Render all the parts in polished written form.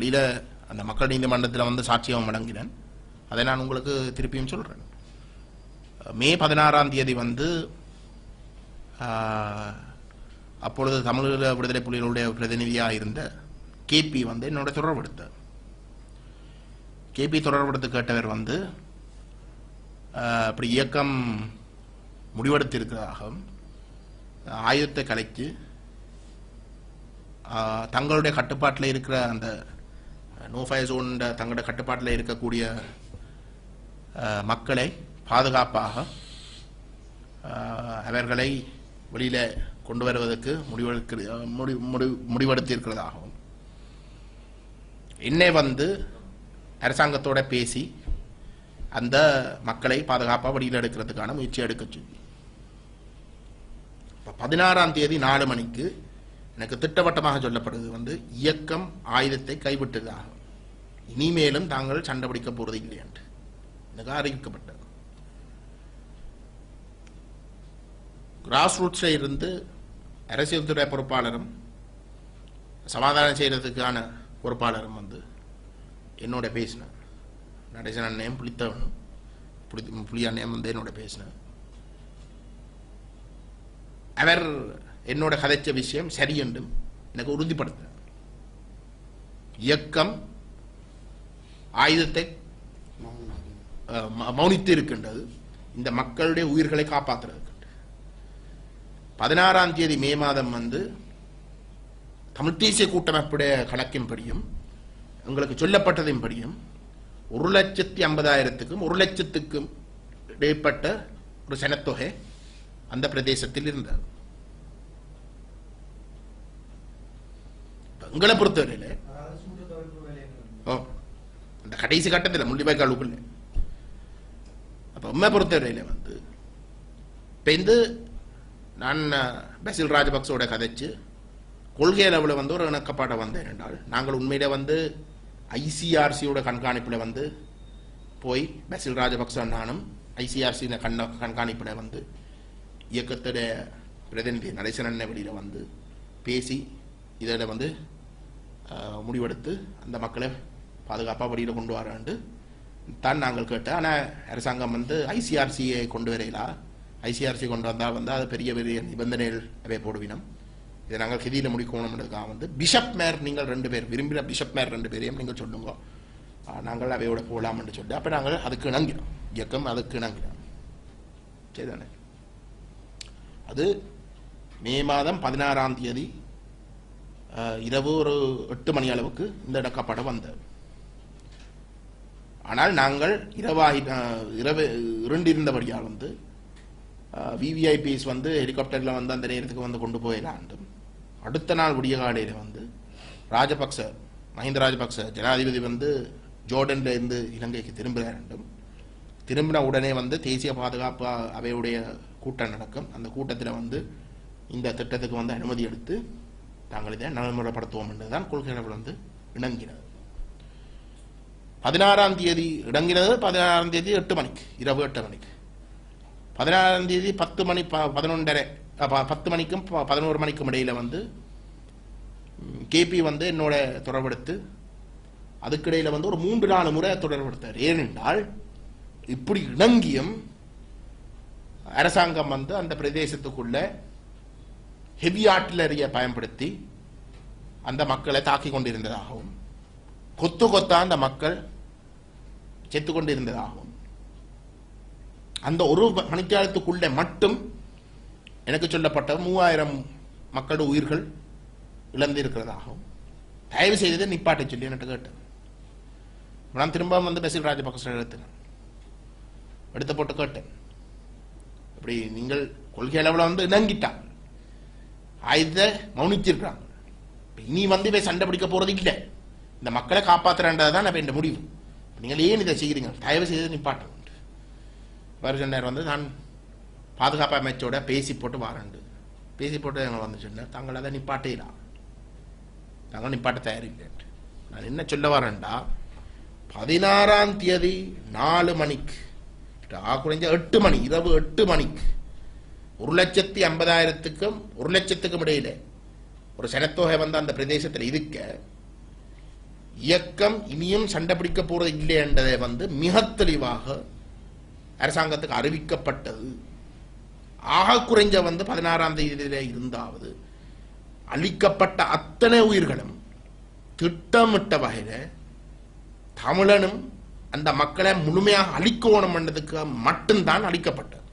வெளியில் அந்த மக்கள் நீதிமன்றத்தில் வந்து சாட்சியம் வழங்கினேன். அதை நான் உங்களுக்கு திருப்பியும் சொல்கிறேன். மே 16ஆம் தேதி வந்து அப்பொழுது தமிழீழ விடுதலை புலிகளுடைய பிரதிநிதியாக இருந்த கேபி வந்து என்னோட தொடர்படுத்தார். கேபி தொடர்படுத்த கேட்டவர் வந்து அப்படி இயக்கம் முடிவெடுத்திருக்கிறதாகவும் ஆயுதத்தை கலைத்து தங்களுடைய கட்டுப்பாட்டில் இருக்கிற அந்த நோஃபயர் ஜோன் தங்களுடைய கட்டுப்பாட்டில் இருக்கக்கூடிய மக்களை பாதுகாப்பாக அவர்களை வெளியில் கொண்டு வருவதற்கு முடிவெடுத்திருக்கிறதாகவும் என்னை வந்து அரசாங்கத்தோட பேசி அந்த மக்களை பாதுகாப்பாக வெளியில் எடுக்கிறதுக்கான முயற்சி எடுக்க சொல்லி 16ஆம் தேதி 4 மணிக்கு எனக்கு திட்டவட்டமாக சொல்லப்படுது வந்து இயக்கம் ஆயுதத்தை கைவிட்டதாகும், இனிமேலும் தாங்கள் சண்டை பிடிக்க போறது இல்லை என்று எனக்கு அறிவிக்கப்பட்டது. கிராஸ் ரூட்ஸ்ல இருந்து அரசியல் துறை பொறுப்பாளரும் சமாதானம் செய்யறதுக்கான பொறுப்பாளரும் வந்து என்னோட பேசினார். நடேசன் அண்ணன் புளித்தவனும் புளி அண்ணன் வந்து என்னோட பேசினார். அவர் என்னோட கதைச்ச விஷயம் சரி என்றும் எனக்கு உறுதிப்படுத்த இயக்கம் ஆயுதத்தை மௌனித்து இருக்கின்றது, இந்த மக்களுடைய உயிர்களை காப்பாற்றுறது. 16ஆம் தேதி மே மாதம் வந்து தமிழ் தேசிய கூட்டமைப்புடைய கணக்கின்படியும் உங்களுக்கு சொல்லப்பட்டதின்படியும் 1,50,000க்கும் 1,00,000க்கும் இடைப்பட்ட ஒரு சனத்தொகை அந்த பிரதேசத்தில் இருந்தார். எங்களை பொறுத்தவரையில் அந்த கடைசி கட்டத்தில் முள்ளிவாய்க்காலுக்குள்ள அப்ப உண்மை பொறுத்தவரையில் வந்து இப்போ நான் பசில் ராஜபக்சோட கதைச்சு கொள்கை அளவில் வந்து ஒரு இணக்கப்பாட்டை வந்தேன் என்றால் நாங்கள் உண்மையில வந்து ஐசிஆர்சியோட கண்காணிப்பில் வந்து போய் பசில் ராஜபக்ச நானும் ஐசிஆர்சி கண்காணிப்பில் வந்து இயக்கத்துடைய பிரதிநிதி நடேசன் வெளியில் வந்து பேசி இதில் வந்து முடிவெடுத்து அந்த மக்களை பாதுகாப்பாக வெளியில் கொண்டு வராண்டு தான் நாங்கள் கேட்டோம். ஆனால் அரசாங்கம் வந்து ஐசிஆர்சியை கொண்டு வரையிலா, ஐசிஆர்சி கொண்டு வந்தால் வந்து அது பெரிய பெரிய நிபந்தனைகள் அவை போடுவினோம், இதை நாங்கள் கதியில் முடிக்கணும்ன்றதுக்காக வந்து பிஷப் மேர் நீங்கள் 2 பேர் விரும்பின பிஷப் மேர் 2 பேரையும் நீங்கள் சொல்லுங்க, நாங்கள் அவையோட போகலாம்னு சொல்லி அப்போ நாங்கள் அதுக்கு இணங்கினோம், இயக்கம் அதுக்கு இணங்கினோம். சரிதானே? அது மே மாதம் 16ஆம் தேதி இரவு ஒரு 8 மணி அளவுக்கு இந்த இணக்கப்படம் வந்தது. ஆனால் நாங்கள் இரவு இருண்டிருந்தபடியால் வந்து விவிஐபிஸ் வந்து ஹெலிகாப்டரில் வந்து அந்த நேரத்துக்கு வந்து கொண்டு போயிடலாண்டும் அடுத்த நாள் விடிய காலையில் வந்து மஹிந்த ராஜபக்ச ஜனாதிபதி வந்து ஜோர்டன்ல இருந்து இலங்கைக்கு திரும்புகிறாண்டும் திரும்பின உடனே வந்து தேசிய பாதுகாப்பு அவையுடைய கூட்டம் நடக்கும். அந்த கூட்டத்தில் வந்து இந்த திட்டத்துக்கு வந்து அனுமதி எடுத்து தாங்கள் இதை நடைமுறைப்படுத்துவோம் என்றுதான் கொள்கைகள் வந்து இணங்கினது. 16ஆம் தேதி இணங்கினது 16ஆம் தேதி 8 மணிக்கு இரவு 8 மணிக்கு 16ஆம் தேதி 10 மணி 11:30 10 மணிக்கும் 11 மணிக்கும் இடையில வந்து கேபி வந்து என்னோட தொடர்பெடுத்து அதுக்கிடையில வந்து ஒரு 3-4 முறை தொடர்பெடுத்தார். ஏனென்றால் இப்படி இணங்கியும் அரசாங்கம் வந்து அந்த பிரதேசத்துக்குள்ள ஹெவி ஆர்ட்டிலரியை பயன்படுத்தி அந்த மக்களை தாக்கி கொண்டிருந்ததாகவும் கொத்து கொத்தா அந்த மக்கள் செத்து கொண்டிருந்ததாகவும் அந்த ஒரு மணித்தியாலத்துக்குள்ளே மட்டும் எனக்கு சொல்லப்பட்ட 3000 மக்களோட உயிர்கள் இழந்திருக்கிறதாகவும் தயவு செய்ததை நிப்பாட்டை சொல்லி எனக்கு கேட்டேன். நான் திரும்ப வந்து பசில் ராஜபக்ச எடுத்து போட்டு கேட்டேன், இப்படி நீங்கள் கொள்கை அளவில் வந்து இணங்கிட்டாங்க, ஆயுத மௌனிச்சிருக்கிறாங்க, இனி வந்து இவை சண்டை பிடிக்க போறது இல்லை, இந்த மக்களை காப்பாற்றுறதான் நம்ம இந்த முடிவு, நீங்கள் ஏன் இதை செய்கிறீங்க, தயவு செய்து நிப்பாட்டம் வருஷம் வந்து நான் பாதுகாப்பு அமைச்சோட பேசி போட்டு வாரண்டு பேசி போட்டு எங்களை வந்து சொன்னேன், தாங்கள் அதை நிப்பாட்டலாம், தாங்கள் நிப்பாட்ட தயாரில்லை. நான் என்ன சொல்ல வரேன்டா 16ஆம் தேதி 4 மணிக்கு குறைஞ்ச 8 மணி இரவு 8 மணிக்கு 1,50,000க்கும் 1,00,000க்கும் இடையில ஒரு சனத்தொகை வந்து அந்த பிரதேசத்தில் இருக்க இயக்கம் இனியும் சண்டை பிடிக்க போறது இல்லை என்றதை வந்து மிக தெளிவாக அரசாங்கத்துக்கு அறிவிக்கப்பட்டது. ஆக குறைஞ்ச வந்து 16ஆம் தேதியில இருந்தாவது அளிக்கப்பட்ட அத்தனை உயிர்களும் திட்டமிட்ட வகையில தமிழனும் அந்த மக்களை முழுமையாக அழிக்கணும் என்றதுக்கு மட்டும்தான் அளிக்கப்பட்டது.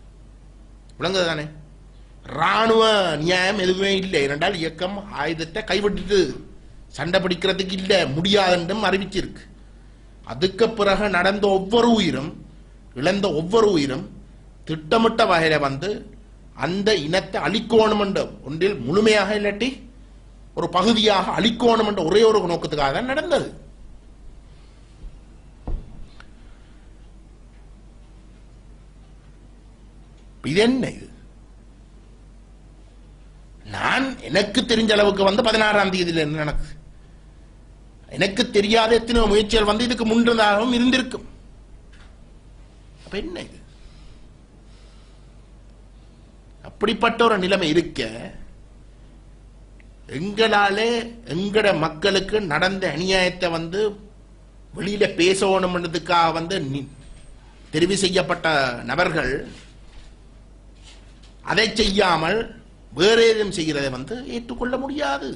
விளங்குது தானே? இராணுவ நியாயம் எதுவுமே இல்லை. இரண்டால் இயக்கம் ஆயுதத்தை கைவிட்டு சண்டை பிடிக்கிறதுக்கு இல்லை, முடியாதுன்றும் அறிவிச்சிருக்கு. அதுக்கு பிறகு நடந்த ஒவ்வொரு உயிரும், இழந்த ஒவ்வொரு உயிரும் திட்டமிட்ட வகையில வந்து அந்த இனத்தை அழிக்கணும் என்ற ஒன்றில் முழுமையாக இல்லாட்டி ஒரு பகுதியாக அழிக்கணும் என்ற ஒரே ஒரு நோக்கத்துக்காக தான் நடந்தது. இது என்ன? இது நான் எனக்கு தெரிஞ்ச அளவுக்கு வந்து 16ஆம் தேதியில் என்ன நடக்குது எனக்கு தெரியாத எத்தனை முயற்சிகள் வந்து இதுக்கு முன்னதாகவும் இருந்திருக்கும். அப்ப என்ன இது? அப்படிப்பட்ட ஒரு நிலைமை இருக்க எங்களாலே எங்கட மக்களுக்கு நடந்த அநியாயத்தை வந்து வெளியில பேசணும்ன்றதுக்காக வந்து தெரிவு செய்யப்பட்ட நபர்கள் அதை செய்யாமல் வேற ஏதும் செய்கிறதை வந்து ஏற்றுக்கொள்ள முடியாது.